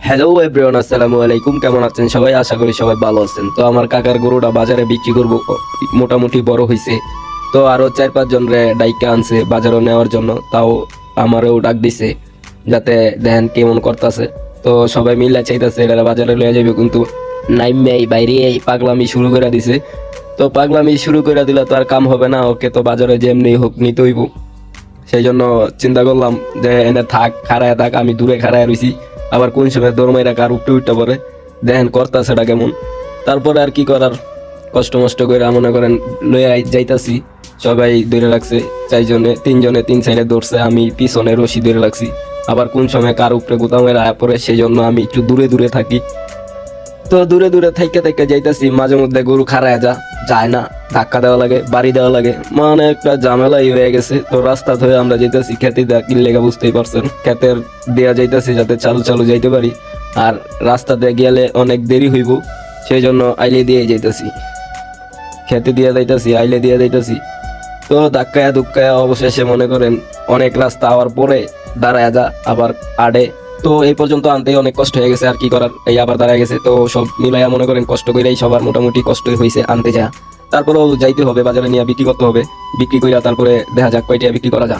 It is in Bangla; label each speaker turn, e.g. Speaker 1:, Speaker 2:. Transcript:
Speaker 1: হ্যালো এভরিওয়ান, আসসালামু আলাইকুম। কেমন আছেন সবাই? আশা করি সবাই ভালো আছেন। তো আমার কাকার গরুটা বাজারে বিক্রি করব, মোটামুটি বড় হয়েছে। তো আরো 4-5 জন রে ডাইকা আনছে বাজারে নেওয়ার জন্য। তাও আমারও ডাক দিছে যাতে দেখেন কেমন করতেছে। তো সবাই মিলে চাইতেছে এটা বাজারে লয়ে যাবে, কিন্তু নাইমেই বাইরে এই পাগলামি শুরু করে দিছে। তো পাগলামি শুরু করে দিলে তো আর কাম হবে না, ওকে তো বাজারে যেমনি হোক নিতে হইব। সেই জন্য চিন্তা করলাম যে এনে থাক, খাড়ায় থাক, আমি দূরে খাড়ায় রইছি। আবার কোন সময় দরমাইরা কার উঠতে উঠতে পরে দেখেন করতাছেটা কেমন। তারপরে আর কি করার, কষ্ট মষ্ট করে মনে করেন লইয়া যাইতাছি। সবাই ধরে রাখছে, 3 জনে 3 সাইডে ধরছে, আমি পিছনে রশি ধরে রাখছি। আবার কোন সময় কার উপরে কোথাও আয়া পড়ে, সেই জন্য আমি একটু দূরে দূরে থাকি। তো দূরে দূরে থাইকে থাইকে যাইতাছি, মাঝে মধ্যে গরু খাড়ায় যায় না, ধাক্কা দেওয়া লাগে, বাড়ি দেওয়া লাগে, মানে একটা ঝামেলাই হয়ে গেছে। তো রাস্তা ধরে আমরা যাইতাছি খেতে দেওয়া কিনলেগা, বুঝতেই পারছেন, খেতের দেয়া যাইতাছি যাতে চালু চালু যাইতে পারি। আর রাস্তাতে গেলে অনেক দেরি হইব, সেই জন্য আইলে দিয়ে যাইতাছি, খেতে দিয়ে যাইতাছি, আইলে দিয়ে যাইতাছি। তো ধাক্কায়া ধুক্কায়া অবশেষে মনে করেন অনেক রাস্তা হওয়ার পরে দাঁড়ায় আবার আড়ে। তো এই পর্যন্ত আনতেই অনেক কষ্ট হয়ে গেছে, আর কি করার, এই আবার দাঁড়ায় গেছে। তো সব মিলাইয়া মনে করেন কষ্ট করেই সবার মোটামুটি কষ্টই হয়েছে আনতে যা। তারপরেও যাইতে হবে, বাজারে নিয়ে বিক্রি করতে হবে, বিক্রি কইরা তারপরে দেখা যাক কয়টা বিক্রি করা যায়।